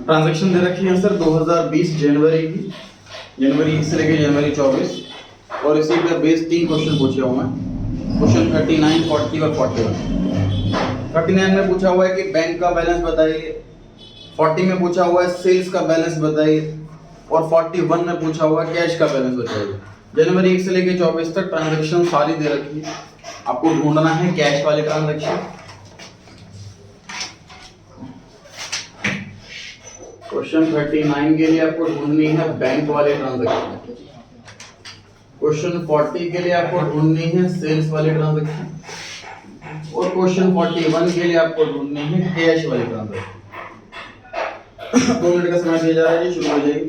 Transaction दे रखी है sir 2020 जनवरी की, जनवरी 1 से लेकर जनवरी 24, और इसी पे बेस 3 क्वेश्चन पूछे हुए हैं। क्वेश्चन 39, 40 और 41। 39 में पूछा हुआ है कि बैंक का बैलेंस बताइए, 40 में पूछा हुआ है सेल्स का बैलेंस बताइए, और 41 में पूछा हुआ है कैश का बैलेंस बताइए। जनवरी 1 से लेकर 24 तक ट्रांजैक्शन सारी दे रखी है, आपको ढूंढना है कैश वाले ट्रांजैक्शन। क्वेश्चन 39 के लिए आपको ढूंढनी है बैंक वाले ट्रांजैक्शन, क्वेश्चन 40 के लिए आपको ढूंढनी है सेल्स वाले ट्रांजैक्शन, और क्वेश्चन 41 के लिए आपको ढूंढनी है कैश वाले ट्रांजैक्शन। 2 मिनट का समय दिया जा रहा है, शुरू हो जाइए।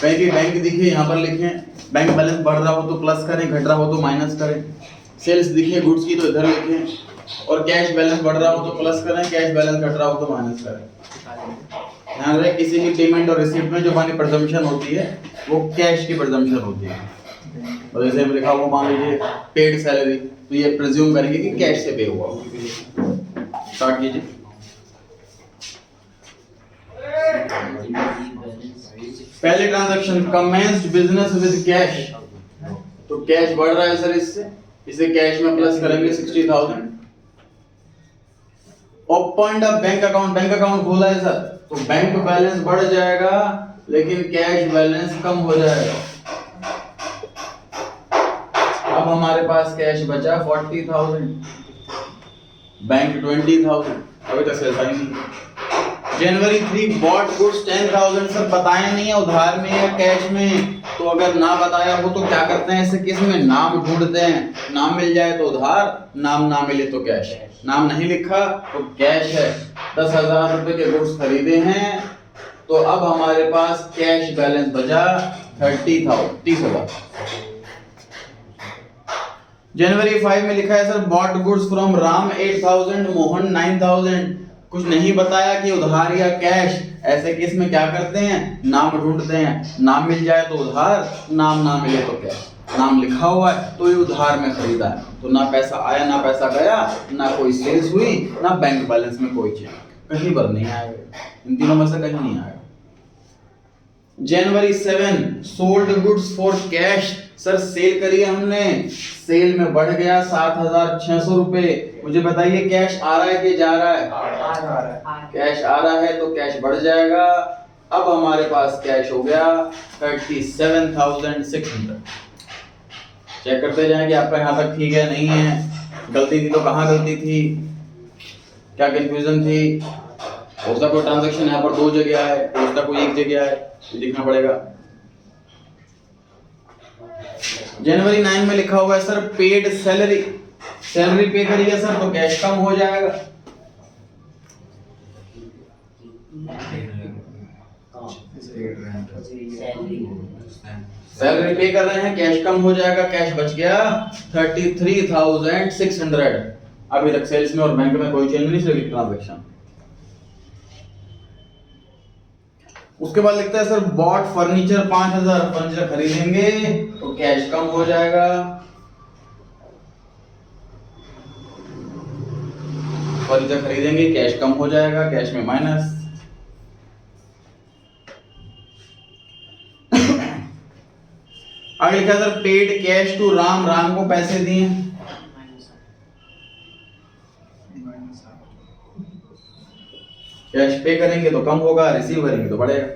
कहीं भी बैंक दिखे यहाँ पर लिखें, बैंक बैलेंस बढ़ रहा हो तो प्लस करें, घट रहा हो तो माइनस करें। सेल्स दिखे गुड्स की तो इधर लिखें, और कैश बैलेंस बढ़ रहा हो तो प्लस करें, कैश बैलेंस घट रहा हो तो माइनस करें। ध्यान रखें किसी भी पेमेंट और रिसीप्ट में जो हमारी प्रेजम्पशन होती है वो कैश की प्रेजम्पशन होती है। और जैसे हम लिखा हुआ मान लीजिए पेड सैलरी, तो ये प्रिज्यूम करेंगे कि कैश से पे हुआ हो। स्टार्ट कीजिए। पहले transaction commenced business with cash, तो कैश बढ़ रहा है सर, इसे कैश में प्लस करेंगे 60,000। Opened a bank account, bank account खोला है सर, तो बैंक बैलेंस बढ़ जाएगा लेकिन कैश बैलेंस कम हो जाएगा। अब हमारे पास कैश बचा 40,000, बैंक 20,000, अभी तक सेल्स आई नहीं। जनवरी 3 बॉट गुड्स 10,000, सर बताया नहीं है उधार में या कैश में, तो अगर ना बताया हो तो क्या करते हैं, ऐसे केस में नाम ढूंढते हैं, नाम मिल जाए तो उधार, नाम ना मिले तो कैश। नाम नहीं लिखा तो कैश है। 10,000 रुपए के गुड्स खरीदे हैं, तो अब हमारे पास कैश बैलेंस बचा 30,000। जनवरी 5 में लिखा है sir bought goods from Ram 8,000, Mohan 9,000, कुछ नहीं बताया कि उधार या कैश। ऐसे केस में क्या करते हैं, नाम ढूंढते हैं, नाम मिल जाए तो उधार, नाम ना मिले तो कैश। नाम लिखा हुआ है तो ये उधार में खरीदा है, तो ना पैसा आया ना पैसा गया, ना कोई सेल्स हुई, ना बैंक बैलेंस में कोई चेंज, कहीं पर नहीं आएगा, इन तीनों में से कहीं नहीं आएगा। January 7 sold goods for cash, sir sale करी है हमने, सेल में बढ़ गया 7,600 रुपए। मुझे बताइए कैश आ रहा है कि जा रहा है? कैश आ रहा है तो कैश बढ़ जाएगा। अब हमारे पास कैश हो गया 37,600। चेक करते जाएं कि आपका यहाँ तक ठीक है नहीं है, गलती थी तो कहाँ गलती थी, क्या कंफ्यूजन थी। हो सकता कोई ट्रांजैक्शन यहाँ पर 2 जगह है, हो सकता कोई 1 जगह है, ये देखना पड़ेगा। जनवरी 9 में लिखा हुआ है सर पेड सैलरी, सैलरी पे करी है सर तो कैश कम हो जाएगा। सैलरी पे कर रहे हैं, कैश कम हो जाएगा, कैश बच गया 33,600। अभी तक सेल्स में और बैंक में कोई चेंज नहीं, सिर्फ ट्रांजैक्शन। उसके बाद लिखता है सर बॉट फर्नीचर 5,000, फर्नीचर खरीदेंगे तो कैश कम हो जाएगा। फर्नीचर खरीदेंगे कैश कम हो जाएगा, कैश में माइनस। आगे लिखा है sir paid cash to Ram, Ram को पैसे दिए, कैश पे करेंगे तो कम होगा, रिसीव करेंगे तो बढ़ेगा।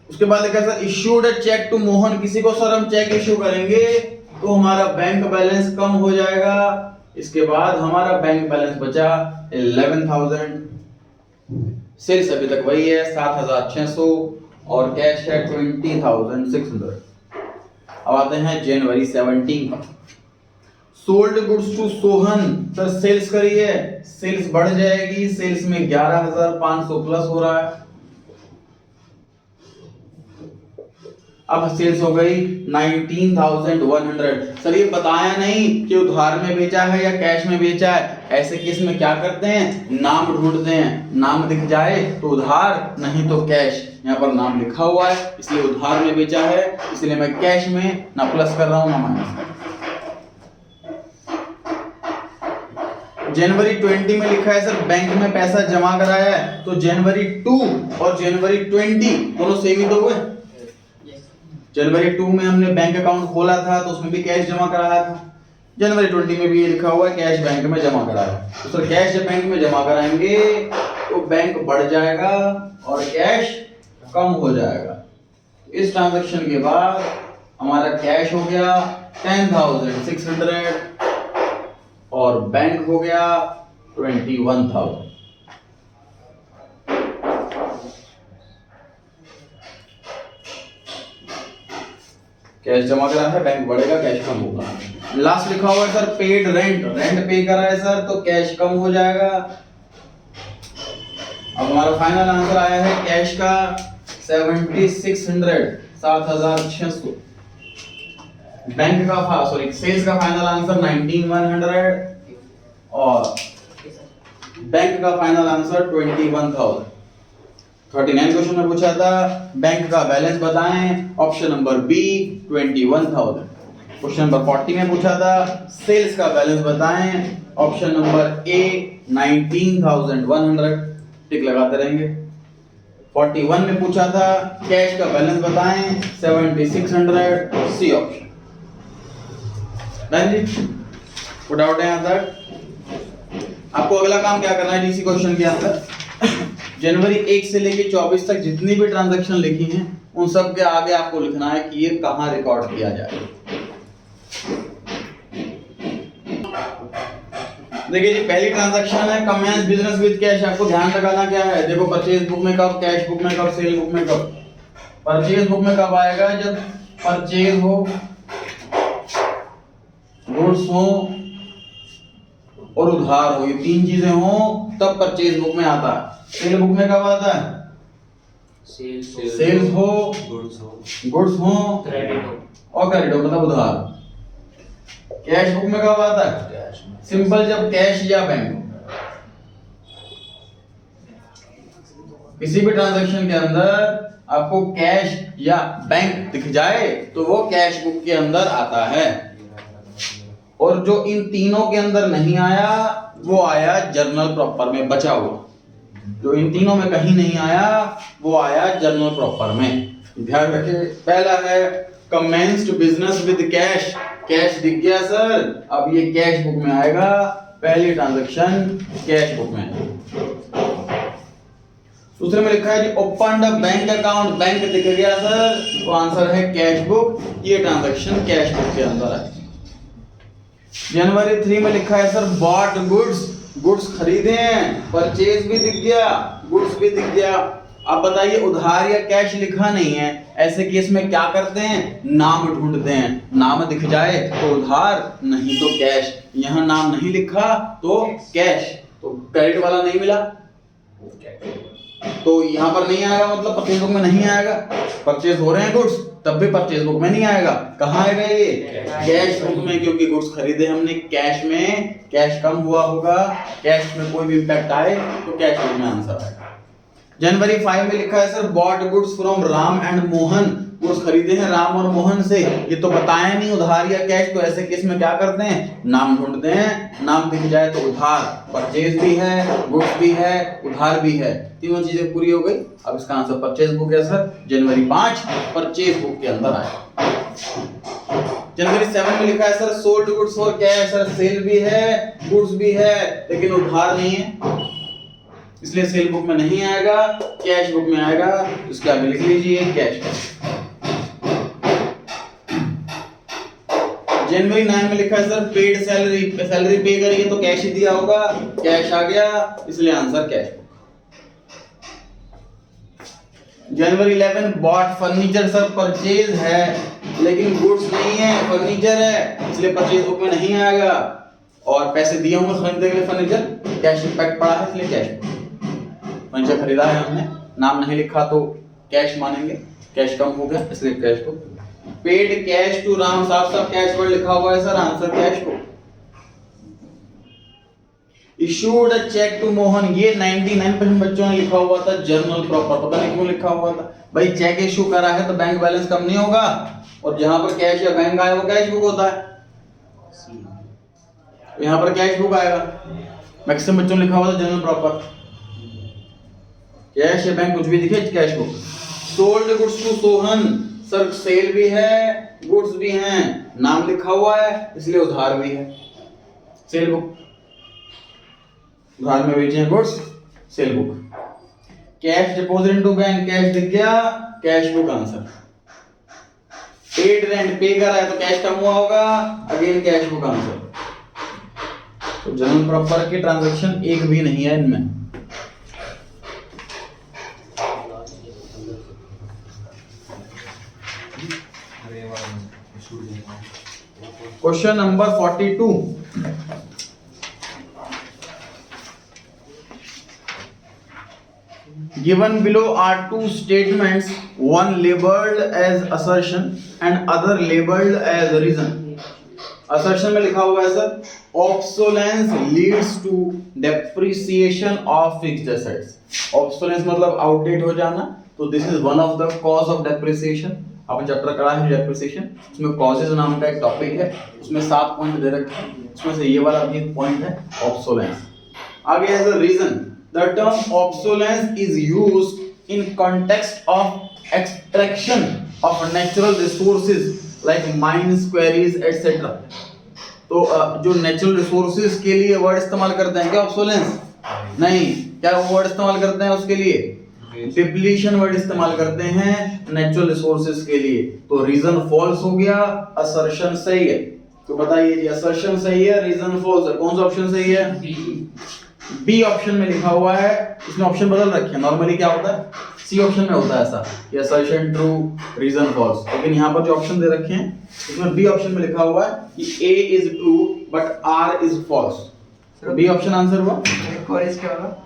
उसके बाद लिखा sir issued a cheque to Mohan, किसी को सर हम चेक इश्यू करेंगे तो हमारा बैंक बैलेंस कम हो जाएगा। इसके बाद हमारा बैंक बैलेंस बचा 11,000, सेल्स अभी तक वही है 7,600, और कैश है 20,600। अब आते हैं जनवरी 17 का। Sold goods to Sohan, sir sales करी है, सेल्स बढ़ जाएगी, सेल्स में 11,500 प्लस हो रहा है। अब सेल्स हो गई 19,100। सर ये बताया नहीं कि उधार में बेचा है या कैश में बेचा है, ऐसे केस में क्या करते हैं, नाम ढूंढते हैं, नाम दिख जाए तो उधार, नहीं तो कैश। यहाँ पर नाम लिखा हुआ है इसलिए उधार में बेचा है, इसलिए मैं कैश में ना प्लस कर रहा हूं ना माइनस कर रहा हूं। जनवरी 20 में लिखा है सर बैंक में पैसा जमा कराया है, तो जनवरी 2 और जनवरी 20 दोनों सेम ही तो हुए। जनवरी 2 में हमने बैंक अकाउंट खोला था तो उसमें भी कैश जमा कराया था, जनवरी 20 में भी ये लिखा हुआ है कैश बैंक में जमा कराया। तो सर कैश जब बैंक में जमा कराएंगे तो बैंक बढ़ जाएगा और कैश कम हो जाएगा। इस ट्रांजैक्शन के बाद हमारा कैश हो गया 10,600 और बैंक हो गया 21,000। कैश जमा करा है, बैंक बढ़ेगा, कैश कम होगा। लास्ट लिखा हुआ है सर पेड रेंट, रेंट पे करा है सर तो कैश कम हो जाएगा। अब हमारा फाइनल आंसर आया है कैश का 7600, 7600। बैंक का सेल्स का फाइनल आंसर 19100 और बैंक का फाइनल आंसर 21,000। 39 क्वेश्चन में पूछा था बैंक का बैलेंस बताएं, option number B 21,000। Question number 40 में पूछा था सेल्स का बैलेंस बताएं, ऑप्शन नंबर ए 19,100। टिक लगाते रहेंगे। 41 में पूछा था कैश का बैलेंस बताएं, 7600, सी ऑप्शन। डन जी, कोई डाउट है यहाँ तक? आपको अगला काम क्या करना है इसी क्वेश्चन के अंदर, जनवरी 1 से लेके 24 तक जितनी भी ट्रांजैक्शन लिखी हैं उन सब के आगे आपको लिखना है कि ये कहां रिकॉर्ड किया जाए। देखिए जी पहली ट्रांजैक्शन है कमेंस बिजनेस विद कैश। आपको ध्यान लगाना क्या है, देखो परचेज बुक में कब, कैश बुक में कब, सेल बुक में कब। परचेज बुक में कब आएगा, जब परचेज हो, गुड्स हो और उधार हो, ये तीन चीजें हो तब परचेज बुक में आता है। सेल बुक में कब आता है, सेल्स हो, गुड्स हो और क्रेडिट हो मतलब उधार। कैश बुक में कब आता है, सिंपल जब कैश या बैंक हो। किसी भी ट्रांजैक्शन के अंदर आपको कैश या बैंक दिख जाए तो वो कैश बुक के अंदर आता है, और जो इन तीनों के अंदर नहीं आया वो आया जर्नल प्रॉपर में बचा हुआ। जो इन तीनों में कहीं नहीं आया वो आया जर्नल प्रॉपर में। ध्यान रखिए, पहला है commenced business with cash, cash दिख गया सर, अब ये कैश बुक में आएगा, पहली ट्रांजैक्शन कैश बुक में। दूसरे में लिखा है जी open the bank account, bank दिख गया सर, तो आंसर है कैश बुक, ये ट्रांजैक्शन कैश बुक के अंदर है। जनवरी 3 में लिखा है सर बॉट गुड्स, गुड्स खरीदे हैं, परचेज भी दिख गया, गुड्स भी दिख गया। अब बताइए उधार या कैश लिखा नहीं है, ऐसे केस में क्या करते हैं, नाम ढूंढते हैं, नाम दिख जाए तो उधार नहीं तो कैश। यहाँ नाम नहीं लिखा तो कैश, तो क्रेडिट वाला नहीं मिला तो यहाँ पर नहीं आएगा, मतलब परचेज बुक में नहीं आएगा। परचेज हो रहे हैं गुड्स तब भी परचेज बुक में नहीं आएगा, कहाँ आएगा ये, कैश बुक में, क्योंकि गुड्स खरीदे हमने कैश में, कैश कम हुआ होगा, कैश में कोई भी इंपैक्ट आए तो कैश बुक में आंसर आएगा। जनवरी 5 में लिखा है sir bought goods from Ram and Mohan, goods खरीदे हैं राम और मोहन से, ये तो बताया नहीं उधार या कैश, तो ऐसे केस में क्या करते हैं, नाम ढूंढते हैं, नाम दिख जाए तो उधार, परचेज भी है, गुड्स भी है, उधार भी है, तीनों चीजें पूरी हो गई। अब इसका आंसर परचेज बुक है सर, जनवरी 5 परचेज बुक के अंदर आएगा। जनवरी 7 में लिखा है sir sold goods for cash, sir sale भी है, गुड्स भी है, लेकिन उधार नहीं है, इसलिए सेल बुक में नहीं आएगा, कैश बुक में आएगा। इसके आगे लिख लीजिए कैश। जनवरी 9 में लिखा है सर पेड सैलरी, सैलरी पे करिए तो कैश ही दिया होगा, कैश आ गया, इसलिए आंसर कैश बुक। जनवरी 11 बॉट फर्नीचर, सर परचेज है लेकिन गुड्स नहीं है, फर्नीचर है, इसलिए परचेज बुक में नहीं आएगा, और पैसे दिए होंगे खरीदने के लिए फर्नीचर, कैश इंपैक्ट पड़ा है इसलिए कैश बुक। फर्नीचर खरीदा है हमने, नाम नहीं लिखा तो कैश मानेंगे, कैश कम हो गया इसलिए cash book. Paid cash to Ram, साफ साफ कैश वर्ड लिखा हुआ है sir, answer cash book. Issued a cheque to Mohan, ये 99% बच्चों ने लिखा हुआ था जर्नल प्रॉपर, पता नहीं क्यों लिखा हुआ था भाई। चेक इशू करा है तो बैंक बैलेंस कम नहीं होगा, और जहां पर कैश या बैंक आया वो कैश बुक होता है, यहाँ पर कैश बुक आएगा। मैक्सिमम बच्चों ने लिखा हुआ था जर्नल प्रॉपर, कैश या बैंक कुछ भी दिखे cash book. Sold goods to Sohan, sir sale भी है गुड्स भी हैं, नाम लिखा हुआ है इसलिए उधार भी है, सेल बुक, उधार में बेचे हैं goods, cell book. Cash deposit into bank, cash दिख गया, cash book answer. Paid rent, पे करा है तो कैश कम हुआ होगा, अगेन कैश बुक आंसर। तो जनरल प्रॉपर के ट्रांजैक्शन एक भी नहीं है इनमें। Question number 42, given below are two statements, one labeled as assertion and other labeled as reason. assertion में लिखा हुआ है sir, obsolescence leads to depreciation of fixed assets. obsolescence मतलब आउटडेट हो जाना, तो this is one of the cause of depreciation. Upon chapter करा है डेप्रिसिएशन, उसमें कॉजेज नाम का एक टॉपिक है, उसमें 7 पॉइंट दे रखे हैं, उसमें से ये वाला भी एक पॉइंट है ऑब्सोलेंस। आगे as a reason, the term obsolescence is used in context of extraction of natural resources like mines, quarries etcetera. तो जो नेचुरल रिसोर्सेज के लिए वर्ड इस्तेमाल करते हैं क्या ऑब्सोलेंस? नहीं, क्या वर्ड इस्तेमाल करते हैं उसके लिए? डिप्लीशन वर्ड इस्तेमाल करते हैं नेचुरल रिसोर्सेज के लिए। तो रीजन फॉल्स हो गया, असर्शन सही है। तो बताइए जी, असर्शन सही है, रीजन फॉल्स है, कौन सा ऑप्शन सही है? बी ऑप्शन में लिखा हुआ है, इसमें ऑप्शन बदल रखे हैं, नॉर्मली क्या होता है सी ऑप्शन में होता है ऐसा कि असर्शन ट्रू, रीजन फॉल्स, लेकिन यहाँ पर जो ऑप्शन दे रखे हैं इसमें बी ऑप्शन में लिखा हुआ है कि A is true but R is false. B option answer हुआ। कोरिस क्या होगा?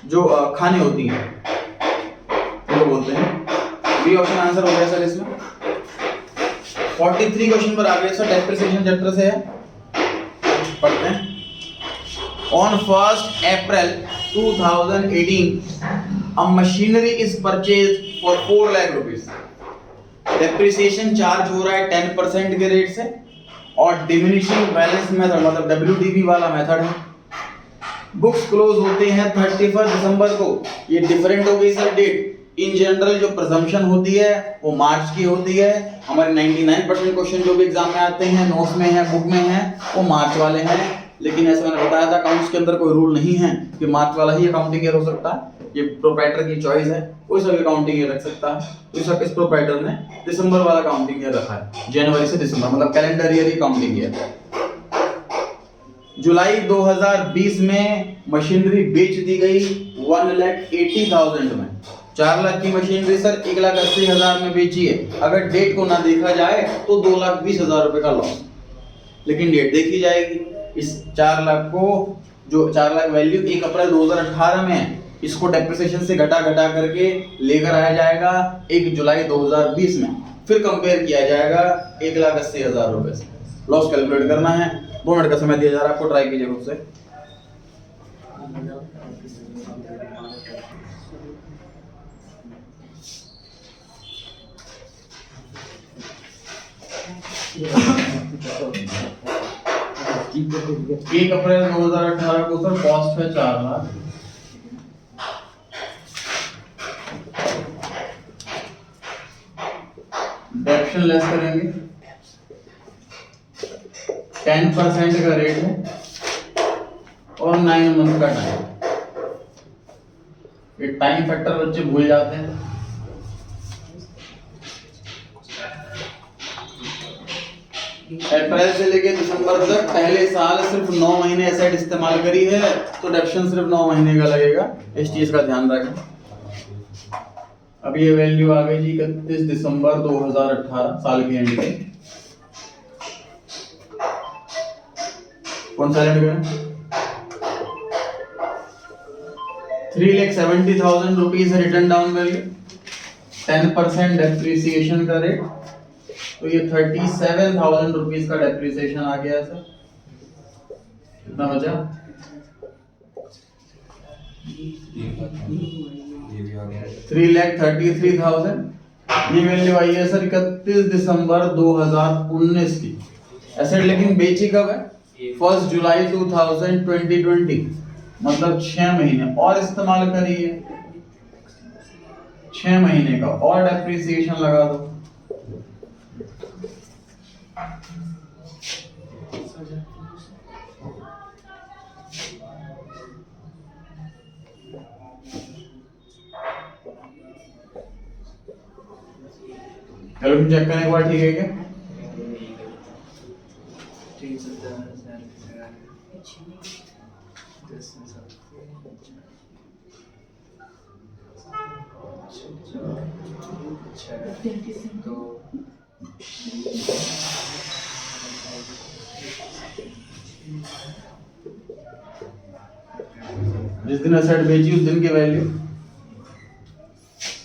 जो खाने होती हैं वो बोलते हैं। बी ऑप्शन आंसर हो गया सर इसमें। 43 क्वेश्चन पर आ गए सर, डेप्रिसिएशन चैप्टर से है, पढ़ते हैं। On 1st April 2018 a machinery is purchased for 4 lakh rupees. Depreciation charge हो रहा है 10% के रेट से, और डिमिनिशिंग बैलेंस मेथड मतलब WDV वाला मेथड है। बुक्स क्लोज होते हैं 31 दिसंबर को। ये डिफरेंट हो गई सर डेट। इन जनरल जो प्रिजम्पशन होती है वो मार्च की होती है। हमारे 99% क्वेश्चन जो भी एग्जाम में आते हैं, नोट्स में है, बुक में है, वो मार्च वाले हैं। लेकिन ऐसा मैंने बताया था, अकाउंट्स के अंदर कोई रूल नहीं है कि मार्च वाला ही अकाउंटिंग ईयर हो सकता है। ये प्रोप्राइटर की चॉइस है, कोई सा भी अकाउंटिंग ईयर रख सकता है। इस प्रोप्राइटर ने दिसंबर वाला अकाउंटिंग ईयर रखा है, जनवरी से दिसंबर मतलब कैलेंडर ईयर ही अकाउंटिंग ईयर। जुलाई 2020 में मशीनरी बेच दी गई 1,80,000 में। 4 लाख की मशीनरी सर 1,80,000 में बेची है। अगर डेट को ना देखा जाए तो 2,20,000 रुपए का लॉस, लेकिन डेट देखी जाएगी। इस 4 लाख को, जो 4 लाख वैल्यू 1 अप्रैल 2018 में है, इसको डेप्रिसिएशन से घटा करके लेकर आया जाएगा 1 जुलाई 2020 में, फिर कंपेयर किया जाएगा 1,80,000 रुपए से। लॉस कैलकुलेट करना है, 2 मिनट का समय दिया जा रहा है आपको, ट्राई कीजिए खुद से। एक अप्रैल 2018 को सर कॉस्ट है 4 लाख। डेप्शन लेस करेंगे, 10% का रेट है और 9 मंथ का टाइम। ये टाइम फैक्टर बच्चे भूल जाते हैं। अप्रैल से लेके दिसंबर तक पहले साल सिर्फ 9 महीने एसेट इस्तेमाल करी है, तो डेप्शन सिर्फ 9 महीने का लगेगा। इस चीज का ध्यान रखें। अब ये वैल्यू आ गई जी 31 दिसंबर 2018 साल की एंड पे। कौन सा एंड करें? 3,70,000 rupees return down value, 10% depreciation का रेट, तो ये 37,000 रुपीज का डेप्रिसिएशन आ गया सर। कितना बचा? 3,33,000। ये वैल्यू आई है सर 31 दिसंबर 2019 की। एसेट लेकिन बेची कब है? 1 जुलाई 2020, मतलब 6 महीने और इस्तेमाल करिए, 6 महीने का और डेप्रिसिएशन लगा दो। कैलकुलेशन चेक करने के बाद ठीक है क्या? जिस दिन एसेट बेची उस दिन की वैल्यू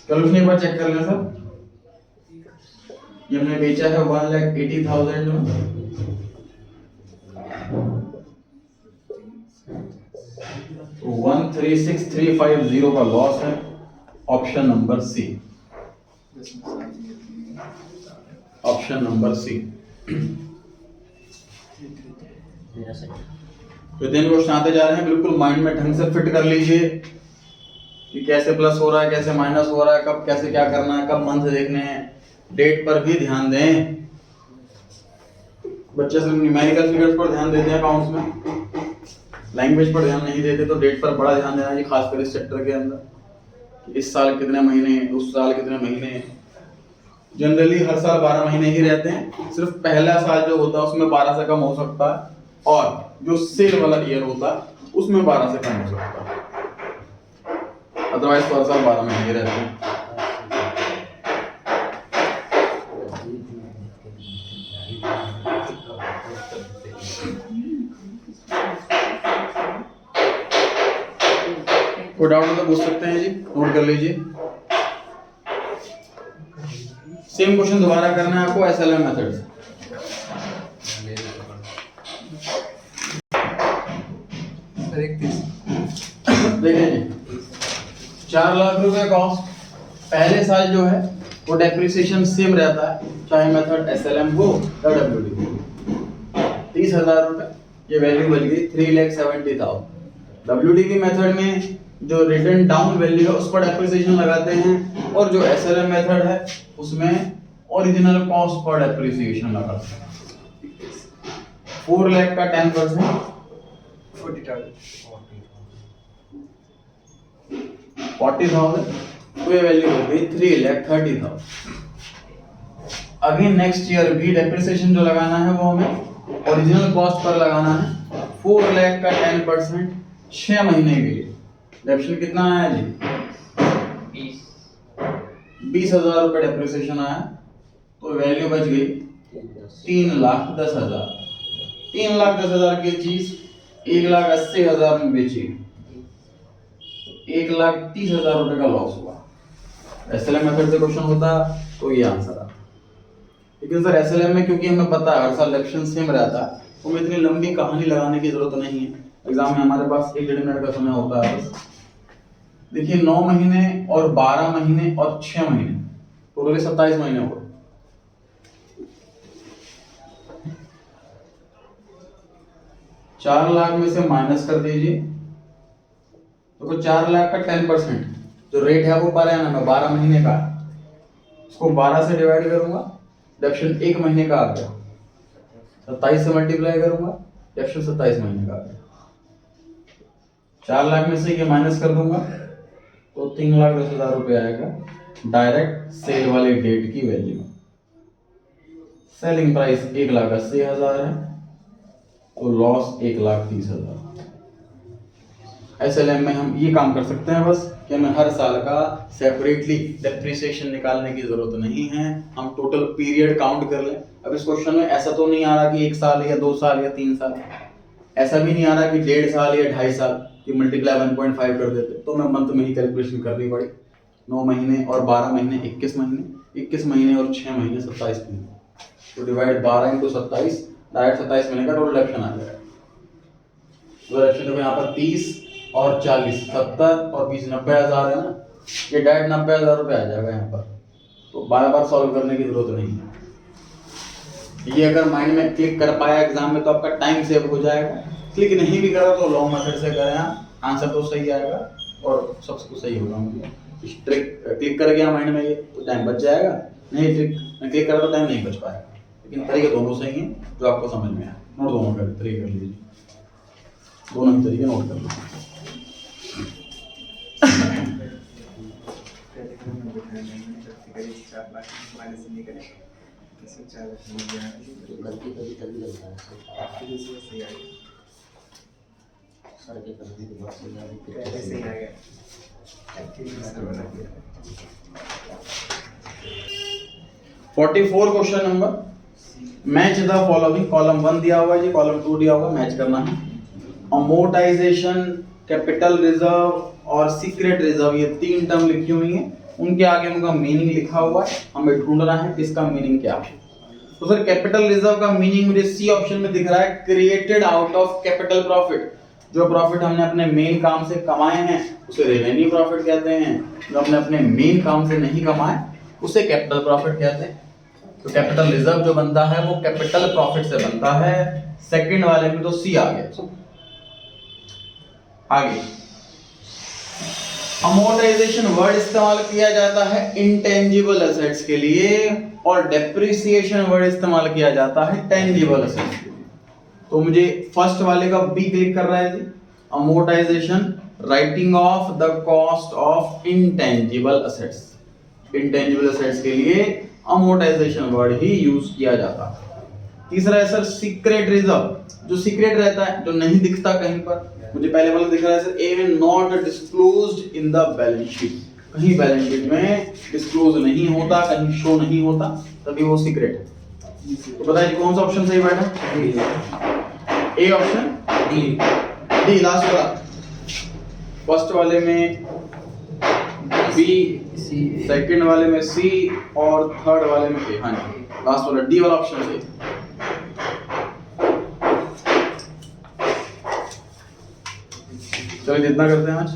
कैलकुलेशन एक बार चेक कर लें सर। ये हमने बेचा है 1,80,000 में, तो 136,350 का लॉस है। Option number C, option number C. Within question आते जा रहे हैं, बिल्कुल माइंड में ढंग से फिट कर लीजिए कि कैसे प्लस हो रहा है, कैसे माइनस हो रहा है, कब कैसे क्या करना है, कब मंथ देखने हैं, डेट पर भी ध्यान दें। बच्चे सिर्फ न्यूमेरिकल फिगर्स पर ध्यान देते हैं अकाउंट्स में, लैंग्वेज पर ध्यान नहीं देते, तो डेट पर बड़ा ध्यान देना चाहिए, खासकर इस चैप्टर के अंदर। इस साल कितने महीने हैं, उस साल कितने महीने हैं। जनरली हर साल 12 महीने ही रहते हैं, सिर्फ पहला साल जो होता है उसमें 12 से कम हो सकता है, और जो सेल वाला ईयर होता है उसमें 12 से कम हो सकता है, अदरवाइज हर साल 12 महीने रहते हैं। कोई डाउट हो तो पूछ सकते हैं जी, नोट कर लीजिए। सेम क्वेश्चन दोबारा करना है आपको एसएलएम मेथड से। देखिए जी, 4 लाख रुपए कॉस्ट, पहले साल जो है वो डेप्रिसिएशन सेम रहता है, चाहे मेथड एसएलएम हो या डब्ल्यूडी हो। 30,000 रुपए, ये वैल्यू बच गई 3,70,000। डब्ल्यूडी मेथड में जो रिटन डाउन वैल्यू है उस पर डेप्रिसिएशन लगाते हैं, और जो एसएलएम मेथड है उसमें ओरिजिनल कॉस्ट पर डेप्रिसिएशन लगाते हैं। 4 लाख का 10% 40,000, तो ये वैल्यू हो गई 3,30,000। अगेन नेक्स्ट ईयर भी डेप्रिसिएशन जो लगाना है वो हमें ओरिजिनल कॉस्ट पर लगाना है। 4 लाख का 10% 6 महीने के लिए डेप्रिसिएशन कितना आया जी? 20,000 रुपए डेप्रिसिएशन आया, तो वैल्यू बच गई 3,10,000। 3,10,000 की चीज 1,80,000 में बेची, 1,30,000 रुपए का लॉस हुआ। एसएलएम मेथड से क्वेश्चन होता तो ये आंसर आता, लेकिन सर एसएलएम में क्योंकि हमें पता है हर साल इलेक्शन सेम रहता है, तो हमें इतनी लंबी कहानी लगाने की जरूरत नहीं है। एग्जाम में हमारे पास 1-1.5 मिनट का समय होता है बस। देखिए 9 महीने और 12 महीने और 6 महीने, टोटल 27 महीने हो गए। 4 लाख में से माइनस कर दीजिए, तो 4 लाख का 10% जो रेट है वो पर एनम है, 12 महीने का, उसको 12 से डिवाइड करूंगा, डेप्रिसिएशन 1 महीने का आ गया, 27 से मल्टीप्लाई करूंगा, डेप्रिसिएशन 27 महीने का आ गया। 4 लाख में से ये माइनस कर दूंगा तो 3,10,000 रुपये आएगा डायरेक्ट सेल वाले डेट की वैल्यू। सेलिंग प्राइस 1,80,000 है, तो लॉस 1,30,000। एसएलएम में हम ये काम कर सकते हैं बस कि हमें हर साल का सेपरेटली डेप्रिसिएशन निकालने की जरूरत नहीं है, हम टोटल पीरियड काउंट कर लें। अब इस क्वेश्चन में ऐसा तो नहीं आ रहा कि 1 साल या 2 साल या 3 साल, ऐसा भी नहीं आ रहा कि 1.5 साल या 2.5 साल की मल्टीप्लाई 1.5 कर देते, तो मैं मंथ में ही कैलकुलेशन करनी पड़ी। 9 महीने और 12 महीने 21 महीने, 21 महीने और 6 महीने 27 महीने, तो डिवाइड 12 × 27, डायरेक्ट 27 महीने का टोटल डेप्रिसिएशन आ जाएगा। उधर एक्चुअली देखो यहाँ पर 30 और 40 70 और 20 90,000 है ना, ये डायरेक्ट 90,000 रुपये आ जाएगा यहाँ पर, तो बार बार सॉल्व करने की जरूरत नहीं है। ये अगर माइंड में क्लिक कर पाया एग्जाम में तो आपका टाइम सेव हो जाएगा, क्लिक नहीं भी करा तो लॉन्ग मेथड से करें आप, आंसर तो सही आएगा और सब कुछ सही होगा। मुझे ट्रिक क्लिक कर गया माइंड में ये तो टाइम बच जाएगा, नहीं ट्रिक क्लिक करा तो टाइम नहीं बच पाएगा। लेकिन तरीके दोनों सही हैं जो आपको समझ में आए, नोट दोनों कर तरीके कर लीजिए, दोनों ही तरीके नोट कर लीजिए। Forty 44 question number, match the following, column 1 दिया हुआ है जी, कॉलम 2 दिया हुआ है, मैच करना है। अमोर्टाइजेशन, कैपिटल रिजर्व और सीक्रेट रिजर्व, ये 3 टर्म लिखी हुई हैं, उनके आगे उनका मीनिंग लिखा हुआ है, हमें ढूंढना है कि इसका मीनिंग क्या है। तो सर कैपिटल रिजर्व का मीनिंग मुझे सी ऑप्शन में दिख रहा है, created out of capital profit. जो प्रॉफिट हमने अपने मेन काम से कमाए हैं उसे रेवेन्यू प्रॉफिट कहते हैं, जो हमने अपने मेन काम से नहीं कमाए उसे कैपिटल प्रॉफिट कहते हैं। तो कैपिटल रिजर्व जो बनता है वो कैपिटल प्रॉफिट से बनता है, सेकंड वाले में तो सी आ गया। आगे अमोर्टाइजेशन वर्ड इस्तेमाल किया जाता है इंटेंजिबल एसेट्स के लिए और डेप्रिसिएशन वर्ड इस्तेमाल किया जाता है टेंजिबल एसेट्स के लिए। तो मुझे फर्स्ट वाले का बी क्लिक कर रहा है जी, amortisation writing off the cost of intangible assets. Intangible assets के लिए अमोर्टाइजेशन वर्ड ही यूज किया जाता है। तीसरा है सर सीक्रेट रिजर्व, जो सीक्रेट रहता है, जो नहीं दिखता कहीं पर। मुझे पहले वाला दिख रहा है sir A not disclosed in the balance sheet, कहीं बैलेंस शीट में डिस्क्लोज नहीं होता, कहीं शो नहीं होता, तभी वो सीक्रेट है। तो बताइए कौन सा ऑप्शन सही बैठा? ए ऑप्शन, डी लास्ट वाला। फर्स्ट वाले में बी, सेकंड वाले में सी और थर्ड वाले में ए। हाँ जी, लास्ट वाला डी वाला ऑप्शन सही। चलिए जितना करते हैं आज।